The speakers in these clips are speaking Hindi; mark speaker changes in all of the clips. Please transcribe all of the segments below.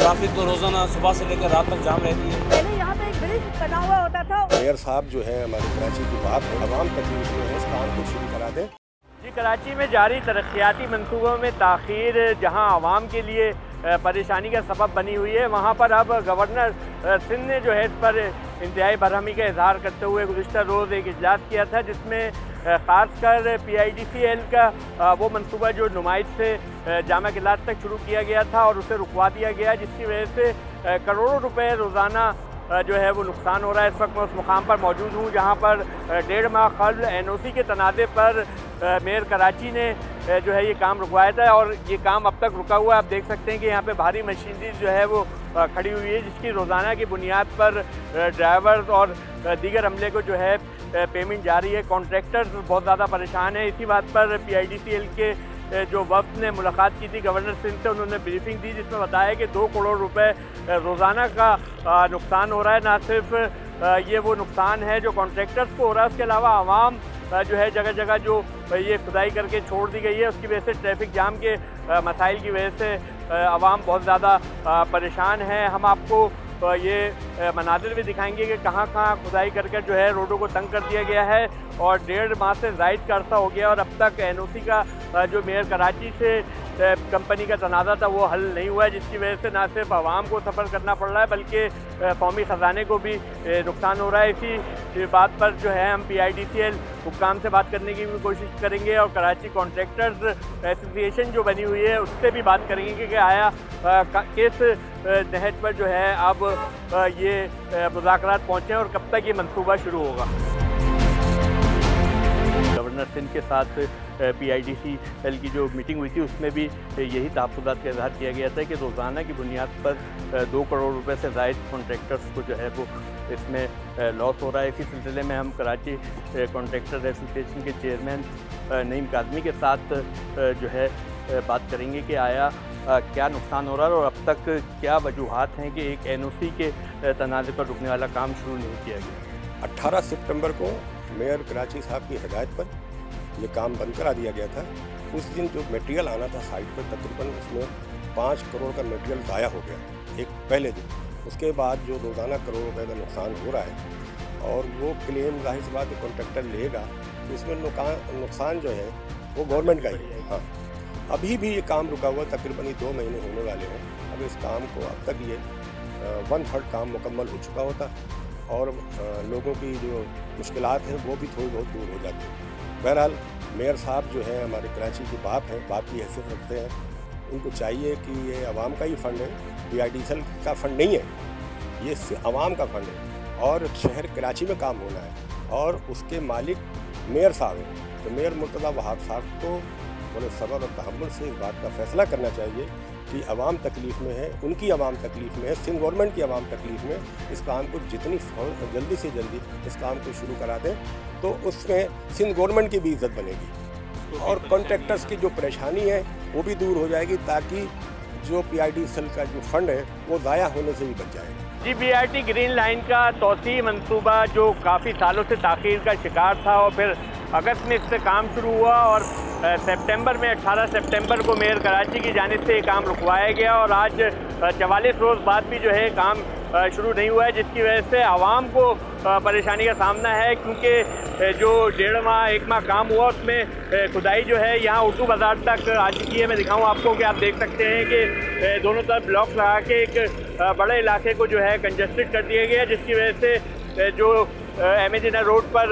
Speaker 1: ट्रैफिक तो रोजाना सुबह से लेकर रात तक जाम रहती है।
Speaker 2: पहले यहाँ पे एक ब्रिज बना हुआ होता था।
Speaker 3: मेयर साहब जो है हमारे कराची की बात है, तमाम तकलीफ में है, इस काम को शुरू करा दें।
Speaker 4: जी, कराची में जारी तरक्याती मंसूबों में ताख़ीर जहां आवाम के लिए परेशानी का सबब बनी हुई है, वहां पर अब गवर्नर सिंध ने जो है इस पर इंतहाई बरहमी का इजहार करते हुए गुज़िश्ता रोज़ एक इजलास किया था, जिसमें ख़ासकर PIDCL का वो मंसूबा जो नुमाइश से जामा किलात तक शुरू किया गया था और उसे रुकवा दिया गया, जिसकी वजह से करोड़ों रुपए रोज़ाना जो है वो नुकसान हो रहा है। इस वक्त मैं उस मुकाम पर मौजूद हूँ जहाँ पर 1.5 माह कबल NOC के तनाज़े पर मेयर कराची ने जो है ये काम रुकवाया था और ये काम अब तक रुका हुआ है। आप देख सकते हैं कि यहाँ पे भारी मशीनरी जो है वो खड़ी हुई है, जिसकी रोज़ाना की बुनियाद पर ड्राइवर्स और दीगर अमले को जो है पेमेंट जारी है। कॉन्ट्रैक्टर्स बहुत ज़्यादा परेशान है। इसी बात पर PIDCL के जो वफ्द ने मुलाकात की थी गवर्नर सिंध से, उन्होंने ब्रीफिंग दी जिसमें बताया कि 2 करोड़ रुपए रोज़ाना का नुकसान हो रहा है। ना सिर्फ ये वो नुकसान है जो कॉन्ट्रैक्टर्स को हो रहा है, उसके अलावा आवाम जो है जगह जगह जो ये खुदाई करके छोड़ दी गई है, उसकी वजह से ट्रैफिक जाम के मसाइल की वजह से आवाम बहुत ज़्यादा परेशान है। हम आपको ये मनाजिर भी दिखाएंगे कि कहाँ कहाँ खुदाई करके जो है रोडों को तंग कर दिया गया है और 1.5 माह से ज़ायद का अरसा हो गया और अब तक NOC का जो मेयर कराची से कंपनी का तनाज़ा था वो हल नहीं हुआ है, जिसकी वजह से ना सिर्फ आवाम को सफ़र करना पड़ रहा है बल्कि कौमी ख़जाने को भी नुकसान हो रहा है। इसी बात पर जो है हम PIDCL हुक्काम से बात करने की भी कोशिश करेंगे और कराची कॉन्ट्रैक्टर्स एसोसिएशन जो बनी हुई है उससे भी बात करेंगे कि आया किस नहज पर जो है अब ये मुज़ाकरात पहुँचे और कब तक ये मंसूबा शुरू होगा। गवर्नर सिंध के साथ PIDCL की जो मीटिंग हुई थी उसमें भी यही तहफ़्फ़ुज़ात का इज़हार किया गया था कि रोज़ाना की बुनियाद पर 2 करोड़ रुपए से ज़ायद कॉन्ट्रैक्टर्स को जो है वो इसमें लॉस हो रहा है। इसी सिलसिले में हम कराची कॉन्ट्रैक्टर एसोसिएशन के चेयरमैन नईम काज़मी के साथ जो है बात करेंगे कि आया क्या नुकसान हो रहा है और अब तक क्या वजूहात हैं कि एक NOC के तनाज़े पर रुकने वाला काम शुरू नहीं किया गया।
Speaker 3: 18 सितंबर को मेयर कराची साहब की हिदायत पर यह काम बंद करा दिया गया था। उस दिन जो मटेरियल आना था साइट पर तकरीबन उसमें 5 करोड़ का मटेरियल ज़ाया हो गया एक पहले दिन। उसके बाद जो रोज़ाना करोड़ रुपए का नुकसान हो रहा है और वो क्लेम जाहिर सी बात है कॉन्ट्रैक्टर लेगा, तो इसमें नुकसान जो है वो गवर्नमेंट का ही है। हाँ, अभी भी ये काम रुका हुआ तकरीबन 2 महीने होने वाले हैं। अब इस काम को अब तक ये 1/3 काम मुकम्मल हो चुका होता और लोगों की जो मुश्किलात हैं वो भी थोड़ी बहुत दूर हो जाती है। बहरहाल मेयर साहब जो है हमारे कराची की बाप है, बाप की हैसियत रखते हैं। उनको चाहिए कि ये आवाम का ही फ़ंड है, PIDCL का फ़ंड नहीं है, ये आवाम का फ़ंड है और शहर कराची में काम होना है और उसके मालिक मेयर साहब हैं। तो मेयर मुर्तज़ा वहाब साहब को बड़े सब्र और तहम्मुल से इस बात का फ़ैसला करना चाहिए कि आवाम तकलीफ़ में है, उनकी आवाम तकलीफ़ में है, सिंध गवर्नमेंट की आवाम तकलीफ़ में। इस काम को जितनी जल्दी से जल्दी इस काम को शुरू करा दें तो उसमें सिंध गवर्नमेंट की भी इज़्ज़त बनेगी और कॉन्ट्रैक्टर्स की जो परेशानी है वो भी दूर हो जाएगी, ताकि जो PIDCL का जो फ़ंड है वो ज़ाया होने से भी बच जाएगा।
Speaker 4: जी, BRT ग्रीन लाइन का तोसी मंसूबा जो काफ़ी सालों से ताख़ीर का शिकार था और फिर अगस्त में इससे काम शुरू हुआ और सितंबर में 18 सितंबर को मेयर कराची की जानिब से ये काम रुकवाया गया और आज 44 रोज़ बाद भी जो है काम शुरू नहीं हुआ है, जिसकी वजह से आवाम को परेशानी का सामना है। क्योंकि जो 1.5 माह 1 माह काम हुआ उसमें खुदाई जो है यहाँ उर्दू बाज़ार तक आ चुकी है। मैं दिखाऊँ आपको कि आप देख सकते हैं कि दोनों तरफ ब्लॉक लगा के एक बड़े इलाके को जो है कंजस्टेड कर दिया गया, जिसकी वजह से जो MA रोड पर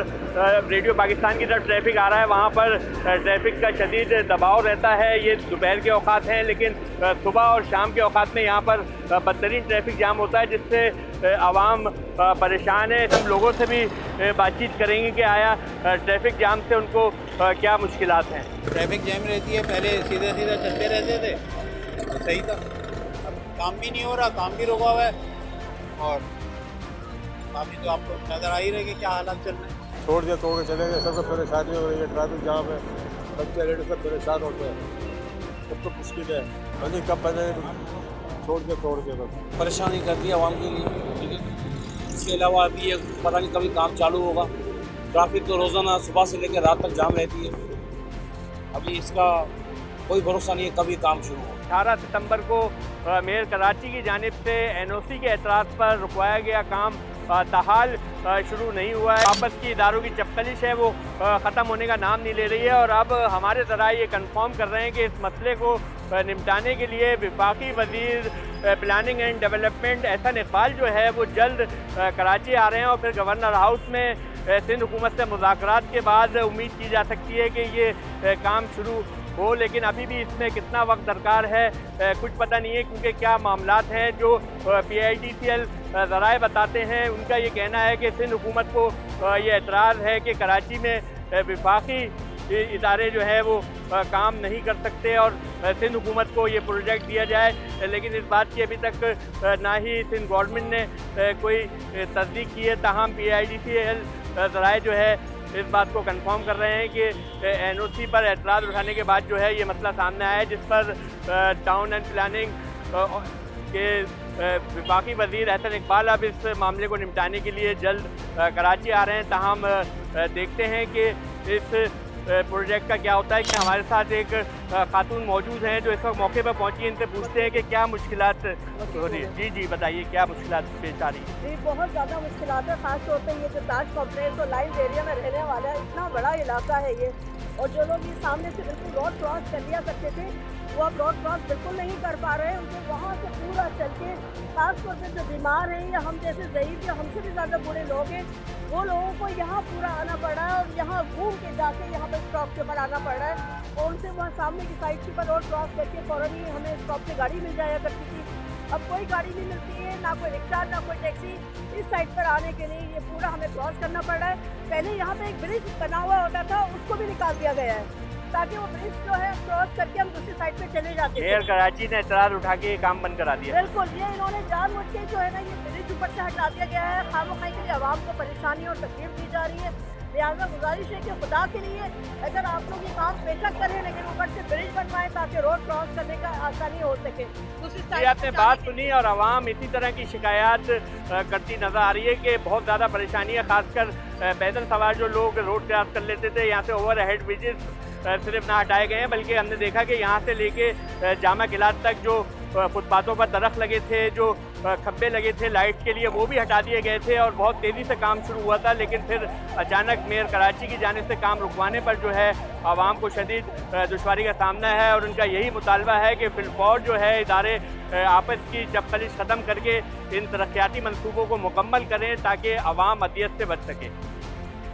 Speaker 4: रेडियो पाकिस्तान की तरफ ट्रैफिक आ रहा है वहाँ पर ट्रैफिक का शदीद दबाव रहता है। ये दोपहर के औकात हैं, लेकिन सुबह और शाम के औकात में यहाँ पर बदतरीन ट्रैफिक जाम होता है, जिससे आवाम परेशान है। हम लोगों से भी बातचीत करेंगे कि आया ट्रैफिक जाम से उनको क्या मुश्किलात हैं।
Speaker 5: ट्रैफिक जैम रहती है, पहले सीधे सीधे चलते रहते थे तो सही था, अब काम भी नहीं हो रहा, काम भी रुका हुआ है और अभी तो आपको नज़र आ ही रहे कि क्या हालात चल रहे हैं।
Speaker 6: छोड़ के चले गए, सबको परेशानी हो रही है, ट्रैफिक जाम है, बच्चे लेडीज सब परेशान होते हैं, सब तो मुश्किल है। अभी कब बने छोड़ के बस
Speaker 1: परेशानी करती है आवाम के लिए, ठीक है। इसके अलावा अभी ये पता नहीं कभी काम चालू होगा। ट्रैफिक तो रोज़ाना सुबह से लेकर रात तक जाम रहती है। अभी इसका कोई भरोसा नहीं है कभी काम शुरू होगा।
Speaker 4: 18 सितंबर को मेयर कराची की जानिब से NOC के एतराज़ पर रुकवाया गया काम ताहाल शुरू नहीं हुआ है। आपस की इदारों की चपकलिश है वो ख़त्म होने का नाम नहीं ले रही है। और अब हमारे ज़राए ये कंफर्म कर रहे हैं कि इस मसले को निपटाने के लिए वफाकी वज़ीर planning and development Ahsan Iqbal जो है वो जल्द कराची आ रहे हैं और फिर गवर्नर हाउस में सिंध हुकूमत से मुज़ाकरात के बाद उम्मीद की जा सकती है कि ये काम शुरू हो। लेकिन अभी भी इसमें कितना वक्त दरकार है कुछ पता नहीं है, क्योंकि क्या मामलात हैं जो PITCL ज़राए बताते हैं। उनका ये कहना है कि सिंध हुकूमत को ये एतराज़ है कि कराची में वफाकी इदारे जो है वो काम नहीं कर सकते और सिंध हुकूमत को ये प्रोजेक्ट दिया जाए। लेकिन इस बात की अभी तक ना ही सिंध गवर्नमेंट ने कोई तस्दीक की है। ताहम PITCL ज़राए जो है इस बात को कंफर्म कर रहे हैं कि NOC पर एतराज़ उठाने के बाद जो है ये मसला सामने आया है, जिस पर टाउन एंड प्लानिंग के वफाकी वज़ीर एहसन इकबाल अब इस मामले को निपटाने के लिए जल्द कराची आ रहे हैं। ताहम देखते हैं कि इस प्रोजेक्ट का क्या होता है। कि हमारे साथ एक खातून मौजूद हैं जो इस वक्त मौके पर पहुंची है, इनसे पूछते हैं कि क्या मुश्किलात हो रही है। जी बताइए क्या मुश्किलात पेश आ रही है।
Speaker 2: जी बहुत ज़्यादा मुश्किलात है, ख़ास तौर पे ये जो ताज कॉम्प्लेक्स और लाइव एरिया में रहने वाला है, इतना बड़ा इलाका है ये। और जो लोग ये सामने से बिल्कुल रोड क्रॉस कर लिया करते थे वो अब रोड क्रॉस बिल्कुल नहीं कर पा रहे हैं। उनको वहाँ से पूरा चल के खास तौर पर जो बीमार हैं या हम जैसे ज़ईफ़ या हमसे भी ज़्यादा बूढ़े लोग हैं वो लोगों को यहाँ पूरा आना पड़ रहा है और यहाँ घूम के जाके यहाँ पर स्टॉप के ऊपर आना पड़ रहा है। और उनसे वहाँ सामने की साइड के ऊपर रोड क्रॉस करके फ़ौरन ही हमें स्टॉप से गाड़ी मिल जाया करती थी। अब कोई गाड़ी नहीं मिलती है, ना कोई रिक्शा ना कोई टैक्सी। इस साइड पर आने के लिए ये पूरा हमें क्रॉस करना पड़ रहा है। पहले यहाँ पे एक ब्रिज बना हुआ होता था, उसको भी निकाल दिया गया है ताकि वो ब्रिज जो है क्रॉस करके हम दूसरी साइड पे चले जाते हैं।
Speaker 4: मेयर कराची ने एतराज़ उठा के काम बंद करा दिया।
Speaker 2: बिल्कुल, ये इन्होंने जानबूझ के जो है ना ये ब्रिज ऊपर से हटा दिया गया है। खामोखाई के लिए आवाम को परेशानी और तकलीफ दी जा रही है। लिहाजा गुजारिश है कि खुदा के लिए अगर आप लोग ये काम बेशक करें लेकिन ऊपर से ब्रिज बनवाएं ताकि रोड क्रॉस करने का आसानी हो सके। दूसरी साइड
Speaker 4: आपने बात सुनी और आवाम इसी तरह की शिकायत करती नजर आ रही है कि बहुत ज़्यादा परेशानी है। खासकर पैदल सवार जो लोग रोड क्रॉस कर लेते थे, यहाँ से ओवर हेड ब्रिजेस सिर्फ ना हटाए गए हैं बल्कि हमने देखा कि यहाँ से लेके जामा किलात तक जो फुटपाथों पर दरख्त लगे थे, जो खंबे लगे थे लाइट के लिए, वो भी हटा दिए गए थे और बहुत तेज़ी से काम शुरू हुआ था। लेकिन फिर अचानक मेयर कराची की जानिब से काम रुकवाने पर जो है आवाम को शदीद दुश्वारी का सामना है और उनका यही मुतालबा है कि फिलफौर जो है इदारे आपस की चपकलिश ख़त्म करके इन तरक्याती मंसूबों को मुकम्मल करें ताकि आवाम अदियत से बच सके।